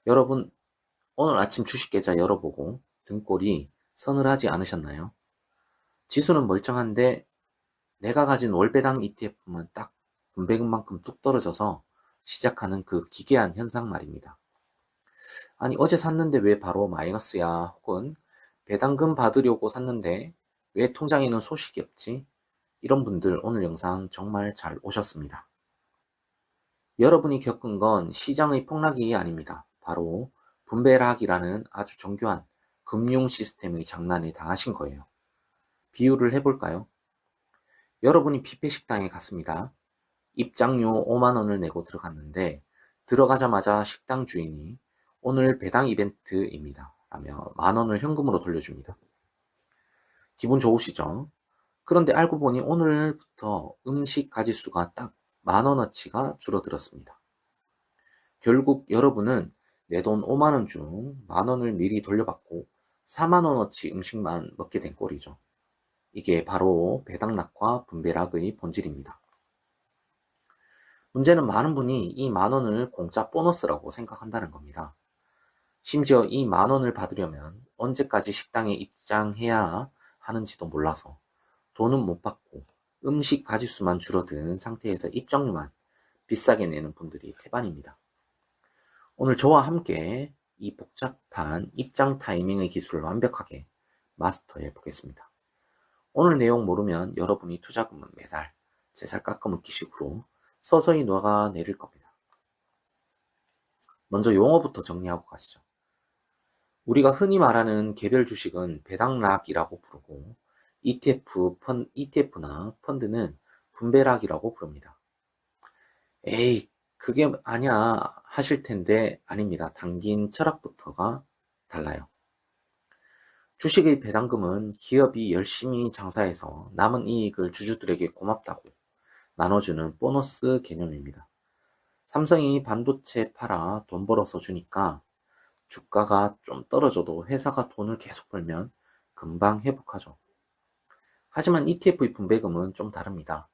여러분, 오늘 아침 주식 계좌 열어보고 등골이 서늘하지 않으셨나요? 지수는 멀쩡한데 내가 가진 월배당 ETF만 딱 분배금만큼 뚝 떨어져서 시작하는 그 기괴한 현상 말입니다. 아니, 어제 샀는데 왜 바로 마이너스야? 혹은 배당금 받으려고 샀는데 왜 통장에는 소식이 없지? 이런 분들 오늘 영상 정말 잘 오셨습니다. 여러분이 겪은 건 시장의 폭락이 아닙니다. 바로 분배락이라는 아주 정교한 금융 시스템의 장난에 당하신 거예요. 비유를 해볼까요? 여러분이 뷔페 식당에 갔습니다. 입장료 5만 원을 내고 들어갔는데 들어가자마자 식당 주인이 오늘 배당 이벤트입니다 라며 만 원을 현금으로 돌려줍니다. 기분 좋으시죠? 그런데 알고 보니 오늘부터 음식 가짓수가 딱 만 원어치가 줄어들었습니다. 결국 여러분은 내 돈 5만 원 중 만 원을 미리 돌려받고 4만 원어치 음식만 먹게 된 꼴이죠. 이게 바로 배당락과 분배락의 본질입니다. 문제는 많은 분이 이 만 원을 공짜 보너스라고 생각한다는 겁니다. 심지어 이 만 원을 받으려면 언제까지 식당에 입장해야 하는지도 몰라서 돈은 못 받고 음식 가짓수만 줄어든 상태에서 입장료만 비싸게 내는 분들이 태반입니다. 오늘 저와 함께 이 복잡한 입장 타이밍의 기술을 완벽하게 마스터해 보겠습니다. 오늘 내용 모르면 여러분이 투자금은 매달 제살 깎아먹기 식으로 서서히 녹아내릴 겁니다. 먼저 용어부터 정리하고 가시죠. 우리가 흔히 말하는 개별 주식은 배당락이라고 부르고 ETF나 펀드는 분배락이라고 부릅니다. 에이, 그게 아니야 하실 텐데 아닙니다. 담긴 철학부터가 달라요. 주식의 배당금은 기업이 열심히 장사해서 남은 이익을 주주들에게 고맙다고 나눠주는 보너스 개념입니다. 삼성이 반도체 팔아 돈 벌어서 주니까 주가가 좀 떨어져도 회사가 돈을 계속 벌면 금방 회복하죠. 하지만 ETF의 분배금은 좀 다릅니다.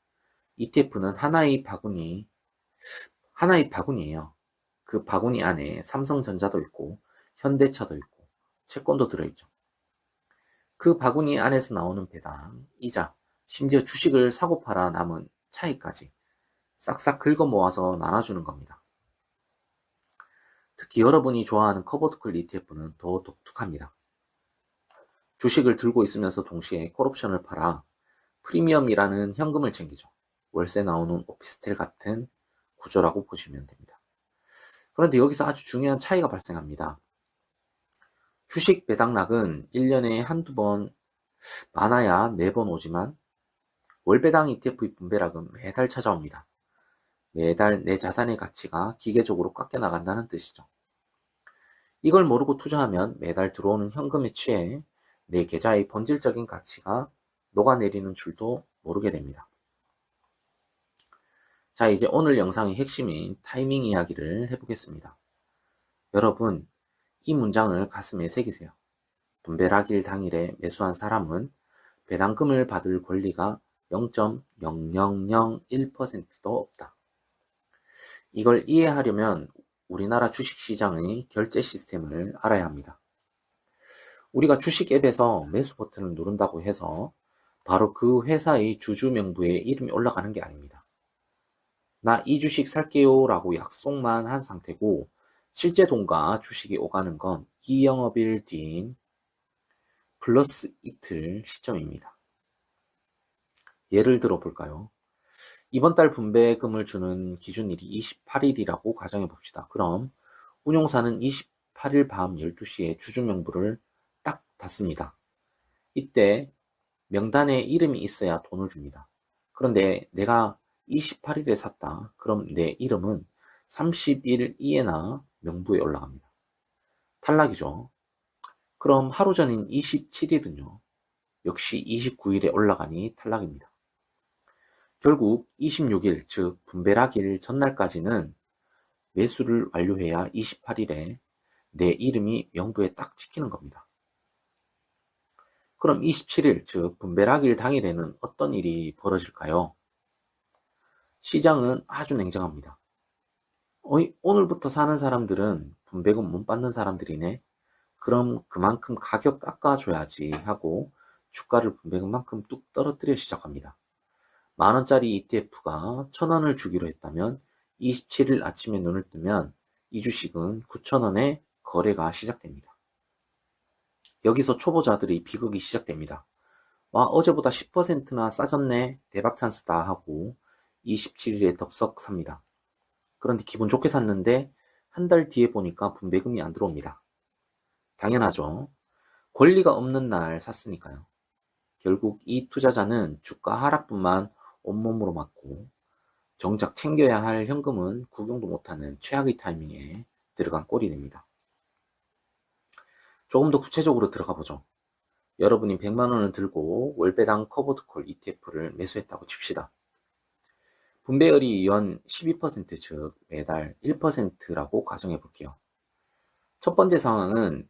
ETF는 하나의 바구니예요. 그 바구니 안에 삼성전자도 있고 현대차도 있고 채권도 들어있죠. 그 바구니 안에서 나오는 배당, 이자, 심지어 주식을 사고 팔아 남은 차익까지 싹싹 긁어 모아서 나눠주는 겁니다. 특히 여러분이 좋아하는 커버드콜 ETF는 더 독특합니다. 주식을 들고 있으면서 동시에 콜옵션을 팔아 프리미엄이라는 현금을 챙기죠. 월세 나오는 오피스텔 같은 구조라고 보시면 됩니다. 그런데 여기서 아주 중요한 차이가 발생합니다. 주식 배당락은 1년에 한두 번, 많아야 4번 오지만 월배당 ETF의 분배락은 매달 찾아옵니다. 매달 내 자산의 가치가 기계적으로 깎여 나간다는 뜻이죠. 이걸 모르고 투자하면 매달 들어오는 현금에 취해 내 계좌의 본질적인 가치가 녹아내리는 줄도 모르게 됩니다. 자, 이제 오늘 영상의 핵심인 타이밍 이야기를 해보겠습니다. 여러분, 이 문장을 가슴에 새기세요. 분배락일 당일에 매수한 사람은 배당금을 받을 권리가 0.0001%도 없다. 이걸 이해하려면 우리나라 주식시장의 결제 시스템을 알아야 합니다. 우리가 주식 앱에서 매수 버튼을 누른다고 해서 바로 그 회사의 주주 명부에 이름이 올라가는 게 아닙니다. 나 이 주식 살게요 라고 약속만 한 상태고 실제 돈과 주식이 오가는 건 이 영업일 뒤인 플러스 이틀 시점입니다. 예를 들어 볼까요? 이번 달 분배금을 주는 기준일이 28일이라고 가정해 봅시다. 그럼 운용사는 28일 밤 12시에 주주 명부를 딱 닫습니다. 이때 명단에 이름이 있어야 돈을 줍니다. 그런데 내가 28일에 샀다. 그럼 내 이름은 30일 이에나 명부에 올라갑니다. 탈락이죠. 그럼 하루 전인 27일은요. 역시 29일에 올라가니 탈락입니다. 결국 26일, 즉 분배락일 전날까지는 매수를 완료해야 28일에 내 이름이 명부에 딱 찍히는 겁니다. 그럼 27일, 즉 분배락일 당일에는 어떤 일이 벌어질까요? 시장은 아주 냉정합니다. 오늘부터 사는 사람들은 분배금 못 받는 사람들이네. 그럼 그만큼 가격 깎아줘야지 하고 주가를 분배금만큼 뚝 떨어뜨려 시작합니다. 만원짜리 ETF가 1,000원을 주기로 했다면 27일 아침에 눈을 뜨면 이 주식은 9,000원에 거래가 시작됩니다. 여기서 초보자들이 비극이 시작됩니다. 와, 어제보다 10%나 싸졌네. 대박 찬스다 하고 27일에 덥석 삽니다. 그런데 기분 좋게 샀는데 한 달 뒤에 보니까 분배금이 안 들어옵니다. 당연하죠. 권리가 없는 날 샀으니까요. 결국 이 투자자는 주가 하락분만 온몸으로 맞고 정작 챙겨야 할 현금은 구경도 못하는 최악의 타이밍에 들어간 꼴이 됩니다. 조금 더 구체적으로 들어가 보죠. 여러분이 100만 원을 들고 월배당 커버드콜 ETF를 매수했다고 칩시다. 분배율이 연 12%, 즉 매달 1%라고 가정해 볼게요. 첫 번째 상황은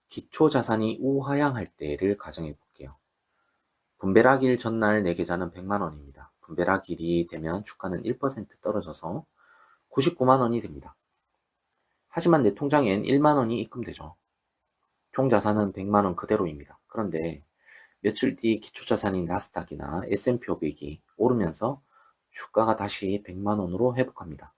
기초자산이 우하향할 때를 가정해 볼게요. 분배락일 전날 내 계좌는 100만 원입니다. 분배락일이 되면 주가는 1% 떨어져서 99만 원이 됩니다. 하지만 내 통장엔 1만 원이 입금되죠. 총 자산은 100만 원 그대로입니다. 그런데 며칠 뒤 기초자산인 나스닥이나 S&P 500이 오르면서 주가가 다시 100만 원으로 회복합니다.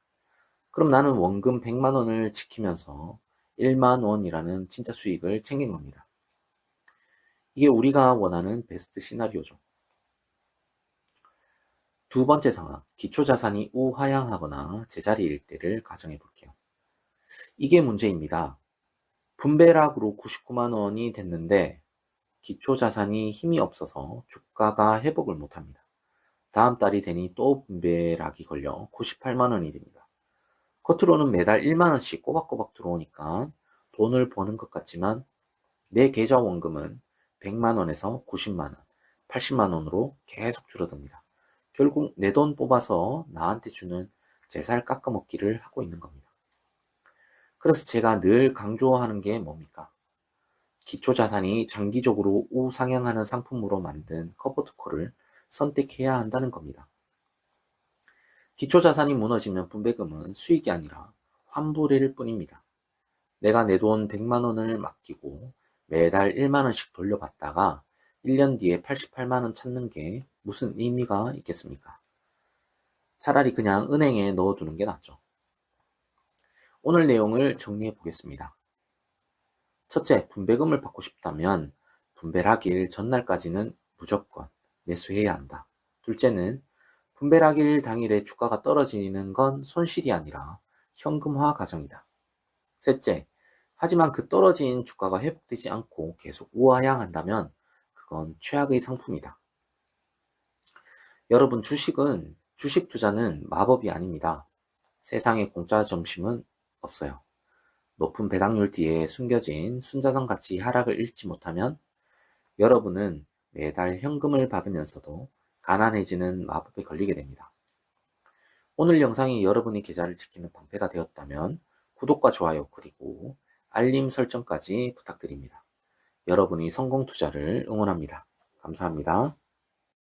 그럼 나는 원금 100만 원을 지키면서 1만 원이라는 진짜 수익을 챙긴 겁니다. 이게 우리가 원하는 베스트 시나리오죠. 두 번째 상황, 기초자산이 우하향하거나 제자리일 때를 가정해 볼게요. 이게 문제입니다. 분배락으로 99만 원이 됐는데 기초자산이 힘이 없어서 주가가 회복을 못합니다. 다음 달이 되니 또 분배락이 걸려 98만 원이 됩니다. 겉으로는 매달 1만 원씩 꼬박꼬박 들어오니까 돈을 버는 것 같지만 내 계좌 원금은 100만 원에서 90만 원, 80만 원으로 계속 줄어듭니다. 결국 내 돈 뽑아서 나한테 주는 제 살 깎아먹기를 하고 있는 겁니다. 그래서 제가 늘 강조하는 게 뭡니까? 기초자산이 장기적으로 우상향하는 상품으로 만든 커버드콜을 선택해야 한다는 겁니다. 기초자산이 무너지면 분배금은 수익이 아니라 환불일 뿐입니다. 내가 내 돈 100만 원을 맡기고 매달 1만 원씩 돌려받다가 1년 뒤에 88만 원 찾는 게 무슨 의미가 있겠습니까? 차라리 그냥 은행에 넣어두는 게 낫죠. 오늘 내용을 정리해 보겠습니다. 첫째, 분배금을 받고 싶다면 분배락일 전날까지는 무조건 매수해야 한다. 둘째는 분배락일 당일에 주가가 떨어지는 건 손실이 아니라 현금화 과정이다. 셋째, 하지만 그 떨어진 주가가 회복되지 않고 계속 우하향한다면 그건 최악의 상품이다. 여러분, 주식 투자는 마법이 아닙니다. 세상에 공짜 점심은 없어요. 높은 배당률 뒤에 숨겨진 순자산 가치 하락을 읽지 못하면 여러분은 매달 현금을 받으면서도 가난해지는 마법에 걸리게 됩니다. 오늘 영상이 여러분의 계좌를 지키는 방패가 되었다면 구독과 좋아요 그리고 알림 설정까지 부탁드립니다. 여러분이 성공 투자를 응원합니다. 감사합니다.